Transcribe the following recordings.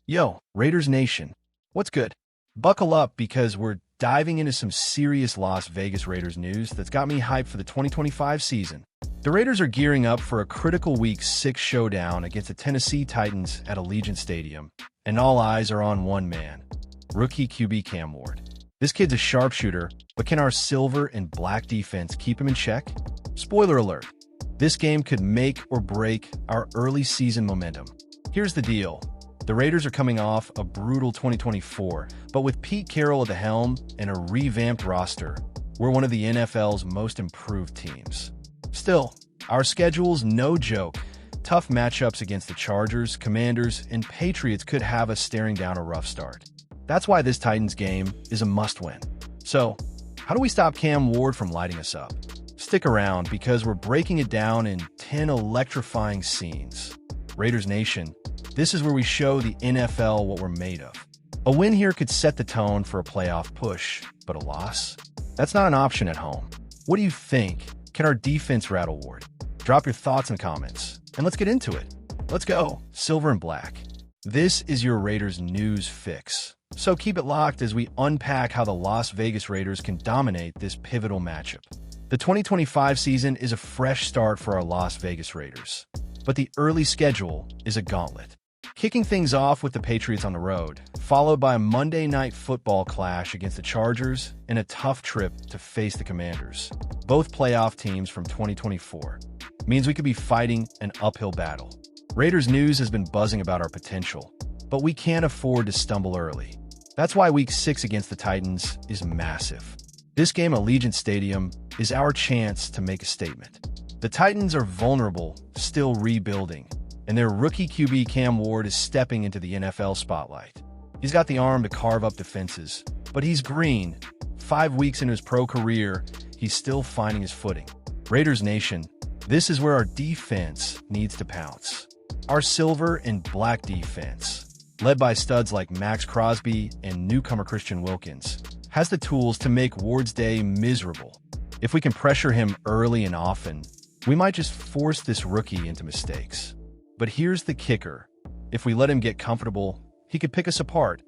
Yo, Raiders Nation, what's good? Buckle up because we're diving into some serious Las Vegas Raiders news that's got me hyped for the 2025 season. The Raiders are gearing up for a critical Week 6 showdown against the Tennessee Titans at Allegiant Stadium, and all eyes are on one man, rookie QB Cam Ward. This kid's a sharpshooter, but can our silver and black defense keep him in check? Spoiler alert, this game could make or break our early season momentum. Here's the deal. The Raiders are coming off a brutal 2024, but with Pete Carroll at the helm and a revamped roster, we're one of the NFL's most improved teams. Still, our schedule's no joke. Tough matchups against the Chargers, Commanders, and Patriots could have us staring down a rough start. That's why this Titans game is a must-win. So, how do we stop Cam Ward from lighting us up? Stick around because we're breaking it down in 10 electrifying scenes. Raiders Nation, this is where we show the NFL what we're made of. A win here could set the tone for a playoff push, but a loss? That's not an option at home. What do you think? Can our defense rattle Ward? Drop your thoughts in the comments, and let's get into it. Let's go, silver and black. This is your Raiders news fix. So keep it locked as we unpack how the Las Vegas Raiders can dominate this pivotal matchup. The 2025 season is a fresh start for our Las Vegas Raiders, but the early schedule is a gauntlet. Kicking things off with the Patriots on the road, followed by a Monday Night Football clash against the Chargers and a tough trip to face the Commanders, both playoff teams from 2024. Means we could be fighting an uphill battle. Raiders news has been buzzing about our potential, but we can't afford to stumble early. That's why Week 6 against the Titans is massive. This game at Allegiant Stadium is our chance to make a statement. The Titans are vulnerable, still rebuilding, and their rookie QB Cam Ward is stepping into the NFL spotlight. He's got the arm to carve up defenses, but he's green. 5 weeks into his pro career, he's still finding his footing. Raiders Nation, this is where our defense needs to pounce. Our silver and black defense, led by studs like Max Crosby and newcomer Christian Wilkins, has the tools to make Ward's day miserable. If we can pressure him early and often, we might just force this rookie into mistakes. But here's the kicker. If we let him get comfortable, he could pick us apart,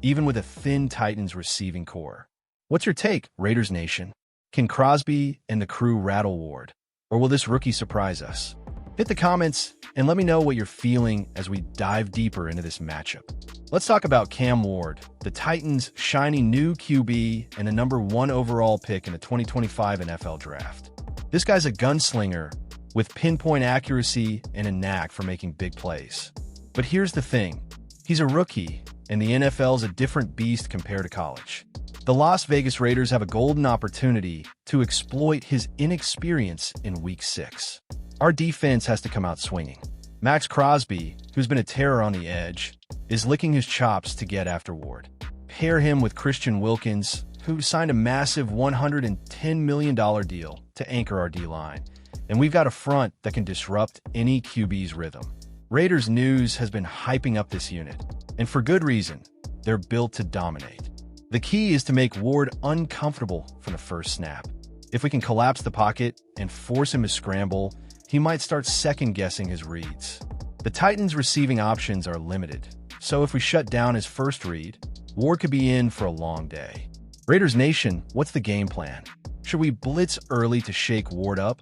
even with a thin Titans receiving core. What's your take, Raiders Nation? Can Crosby and the crew rattle Ward, or will this rookie surprise us? Hit the comments and let me know what you're feeling as we dive deeper into this matchup. Let's talk about Cam Ward, the Titans' shiny new QB and a #1 overall pick in the 2025 NFL Draft. This guy's a gunslinger with pinpoint accuracy and a knack for making big plays. But here's the thing. He's a rookie, and the NFL's a different beast compared to college. The Las Vegas Raiders have a golden opportunity to exploit his inexperience in Week 6. Our defense has to come out swinging. Max Crosby, who's been a terror on the edge, is licking his chops to get after Ward. Pair him with Christian Wilkins, who signed a massive $110 million deal to anchor our D-line. And we've got a front that can disrupt any QB's rhythm. Raiders news has been hyping up this unit, and for good reason. They're built to dominate. The key is to make Ward uncomfortable from the first snap. If we can collapse the pocket and force him to scramble, he might start second-guessing his reads. The Titans' receiving options are limited, so if we shut down his first read, Ward could be in for a long day. Raiders Nation, what's the game plan? Should we blitz early to shake Ward up?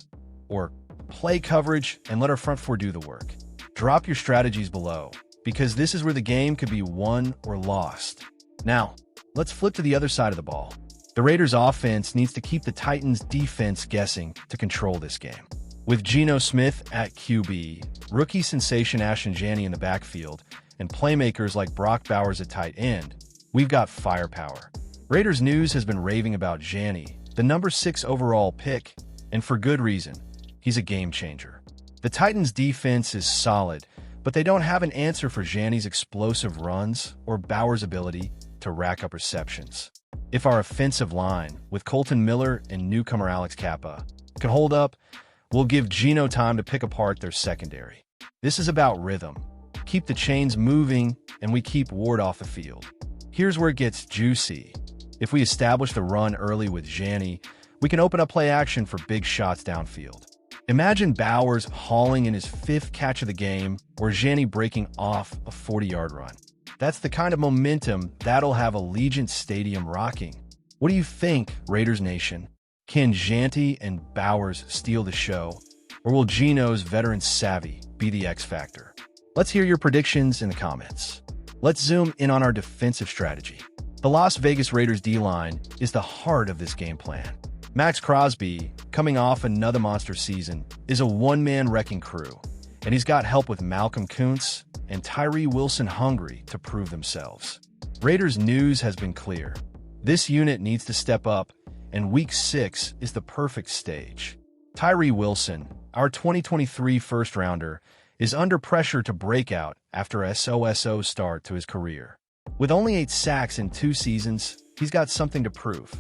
Or play coverage and let our front four do the work? Drop your strategies below, because this is where the game could be won or lost. Now, let's flip to the other side of the ball. The Raiders' offense needs to keep the Titans' defense guessing to control this game. With Geno Smith at QB, rookie sensation Ashton in the backfield, and playmakers like Brock Bowers at tight end, we've got firepower. Raiders news has been raving about Jeanty, the #6 overall pick, and for good reason. He's a game changer. The Titans' defense is solid, but they don't have an answer for Jeanty's explosive runs or Bauer's ability to rack up receptions. If our offensive line, with Colton Miller and newcomer Alex Kappa, can hold up, we'll give Geno time to pick apart their secondary. This is about rhythm. Keep the chains moving, and we keep Ward off the field. Here's where it gets juicy. If we establish the run early with Jeanty, we can open up play action for big shots downfield. Imagine Bowers hauling in his 5th catch of the game or Jeanty breaking off a 40-yard run. That's the kind of momentum that'll have Allegiant Stadium rocking. What do you think, Raiders Nation? Can Jeanty and Bowers steal the show? Or will Geno's veteran savvy be the X factor? Let's hear your predictions in the comments. Let's zoom in on our defensive strategy. The Las Vegas Raiders D-line is the heart of this game plan. Max Crosby, coming off another monster season, is a one-man wrecking crew, and he's got help with Malcolm Kuntz and Tyree Wilson hungry to prove themselves. Raiders news has been clear. This unit needs to step up, and Week 6 is the perfect stage. Tyree Wilson, our 2023 first-rounder, is under pressure to break out after a SOSO start to his career. With only 8 sacks in 2 seasons, he's got something to prove.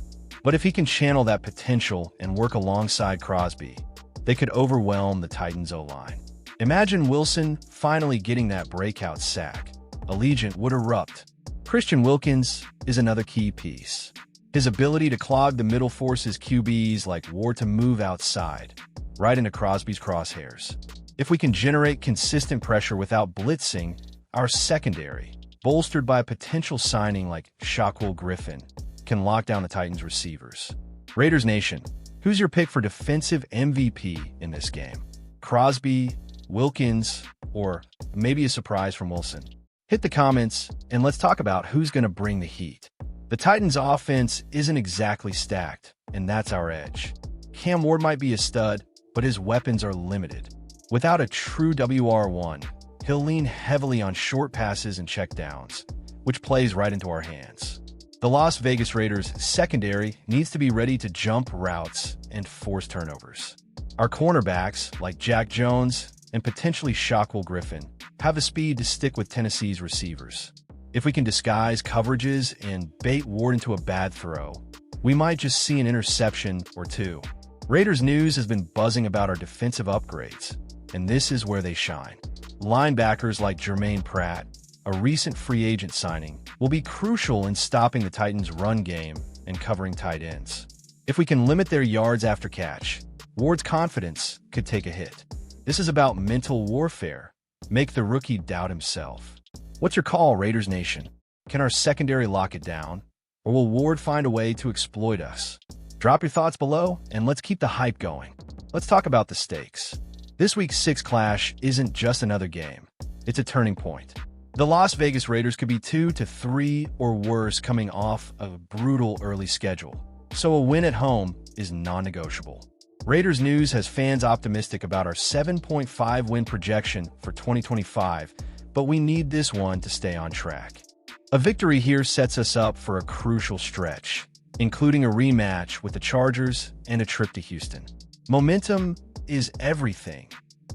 But if he can channel that potential and work alongside Crosby, they could overwhelm the Titans' O-line. Imagine Wilson finally getting that breakout sack. Allegiant would erupt. Christian Wilkins is another key piece. His ability to clog the middle forces QBs like Ward to move outside, right into Crosby's crosshairs. If we can generate consistent pressure without blitzing, our secondary, bolstered by a potential signing like Shaquille Griffin, can lock down the Titans' receivers. Raiders Nation, who's your pick for defensive MVP in this game? Crosby, Wilkins, or maybe a surprise from Wilson? Hit the comments, and let's talk about who's going to bring the heat. The Titans' offense isn't exactly stacked, and that's our edge. Cam Ward might be a stud, but his weapons are limited. Without a true WR1, he'll lean heavily on short passes and checkdowns, which plays right into our hands. The Las Vegas Raiders' secondary needs to be ready to jump routes and force turnovers. Our cornerbacks, like Jack Jones and potentially Shaquille Griffin, have the speed to stick with Tennessee's receivers. If we can disguise coverages and bait Ward into a bad throw, we might just see an interception or two. Raiders news has been buzzing about our defensive upgrades, and this is where they shine. Linebackers like Jermaine Pratt, a recent free agent signing, will be crucial in stopping the Titans' run game and covering tight ends. If we can limit their yards after catch, Ward's confidence could take a hit. This is about mental warfare. Make the rookie doubt himself. What's your call, Raiders Nation? Can our secondary lock it down, or will Ward find a way to exploit us? Drop your thoughts below, and let's keep the hype going. Let's talk about the stakes. This week's 6 clash isn't just another game. It's a turning point. The Las Vegas Raiders could be 2-3 or worse coming off of a brutal early schedule, so a win at home is non-negotiable. Raiders news has fans optimistic about our 7.5 win projection for 2025, but we need this one to stay on track. A victory here sets us up for a crucial stretch, including a rematch with the Chargers and a trip to Houston. Momentum is everything,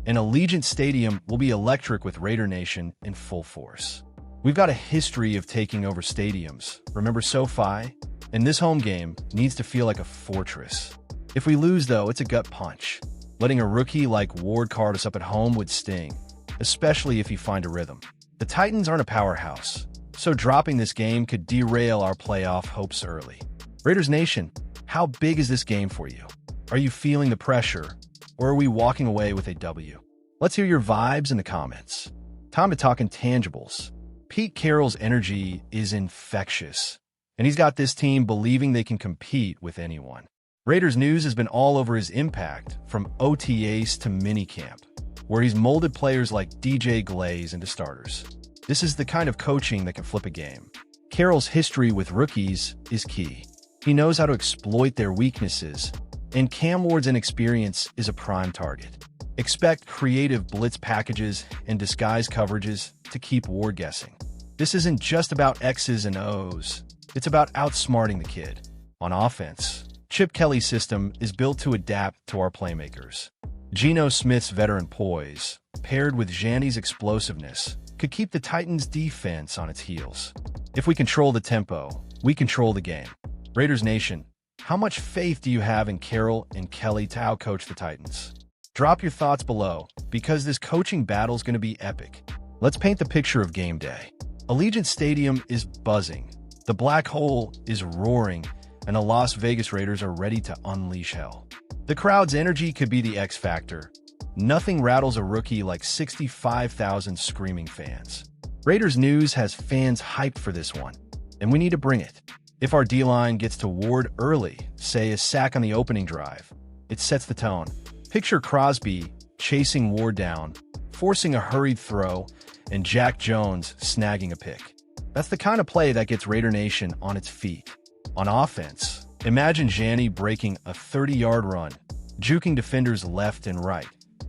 and Allegiant Stadium will be electric with Raider Nation in full force. We've got a history of taking over stadiums. Remember SoFi? And this home game needs to feel like a fortress. If we lose, though, it's a gut punch. Letting a rookie like Ward card us up at home would sting, especially if you find a rhythm. The Titans aren't a powerhouse, so dropping this game could derail our playoff hopes early. Raiders Nation, how big is this game for you? Are you feeling the pressure, or are we walking away with a W? Let's hear your vibes in the comments. Time to talk intangibles. Pete Carroll's energy is infectious, and he's got this team believing they can compete with anyone. Raiders news has been all over his impact, from OTAs to minicamp, where he's molded players like DJ Glaze into starters. This is the kind of coaching that can flip a game. Carroll's history with rookies is key. He knows how to exploit their weaknesses, and Cam Ward's inexperience is a prime target. Expect creative blitz packages and disguise coverages to keep Ward guessing. This isn't just about X's and O's. It's about outsmarting the kid. On offense, Chip Kelly's system is built to adapt to our playmakers. Geno Smith's veteran poise, paired with Jeanty's explosiveness, could keep the Titans' defense on its heels. If we control the tempo, we control the game. Raiders Nation, how much faith do you have in Carroll and Kelly to outcoach the Titans? Drop your thoughts below, because this coaching battle is going to be epic. Let's paint the picture of game day. Allegiant Stadium is buzzing, the black hole is roaring, and the Las Vegas Raiders are ready to unleash hell. The crowd's energy could be the X factor. Nothing rattles a rookie like 65,000 screaming fans. Raiders news has fans hyped for this one, and we need to bring it. If our D-line gets to Ward early, say a sack on the opening drive, it sets the tone. Picture Crosby chasing Ward down, forcing a hurried throw, and Jack Jones snagging a pick. That's the kind of play that gets Raider Nation on its feet. On offense, imagine jeanty breaking a 30-yard run, juking defenders left and right,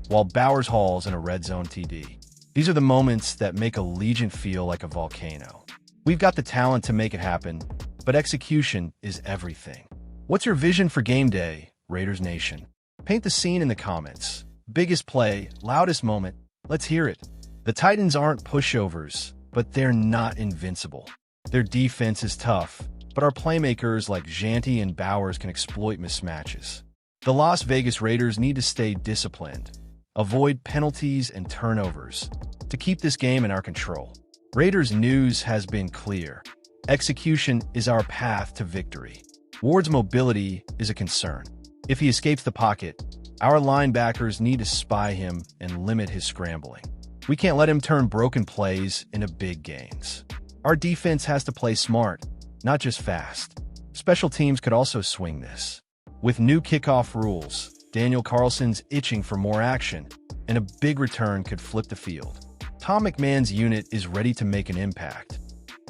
while Bowers hauls in a red zone TD. These are the moments that make Allegiant feel like a volcano. We've got the talent to make it happen, but execution is everything. What's your vision for game day, Raiders Nation? Paint the scene in the comments. Biggest play, loudest moment, let's hear it. The Titans aren't pushovers, but they're not invincible. Their defense is tough, but our playmakers like jeanty and Bowers can exploit mismatches. The Las Vegas Raiders need to stay disciplined, avoid penalties and turnovers, to keep this game in our control. Raiders news has been clear. Execution is our path to victory. Ward's mobility is a concern. If he escapes the pocket, our linebackers need to spy him and limit his scrambling. We can't let him turn broken plays into big gains. Our defense has to play smart, not just fast. Special teams could also swing this. With new kickoff rules, Daniel Carlson's itching for more action, and a big return could flip the field. Tom McMahon's unit is ready to make an impact.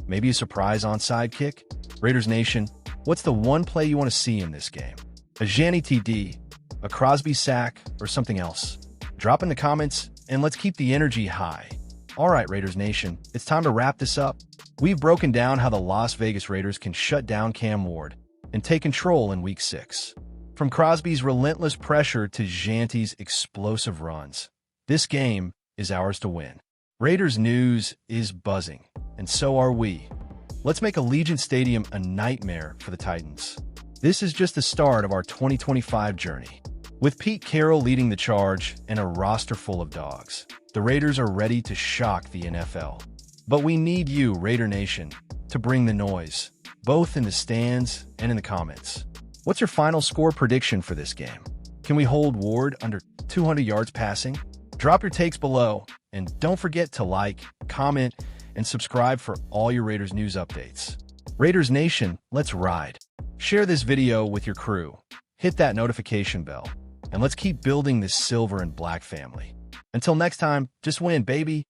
Maybe a surprise onside kick? Raiders Nation, what's the one play you want to see in this game? A jeanty TD, a Crosby sack, or something else? Drop in the comments, and let's keep the energy high. All right, Raiders Nation, it's time to wrap this up. We've broken down how the Las Vegas Raiders can shut down Cam Ward and take control in Week 6. From Crosby's relentless pressure to jeanty's explosive runs, this game is ours to win. Raiders news is buzzing, and so are we. Let's make Allegiant Stadium a nightmare for the Titans. This is just the start of our 2025 journey. With Pete Carroll leading the charge and a roster full of dogs, the Raiders are ready to shock the NFL. But we need you, Raider Nation, to bring the noise, both in the stands and in the comments. What's your final score prediction for this game? Can we hold Ward under 200 yards passing? Drop your takes below, and don't forget to like, comment, and subscribe for all your Raiders news updates. Raiders Nation, let's ride. Share this video with your crew, hit that notification bell, and let's keep building this silver and black family. Until next time, just win, baby.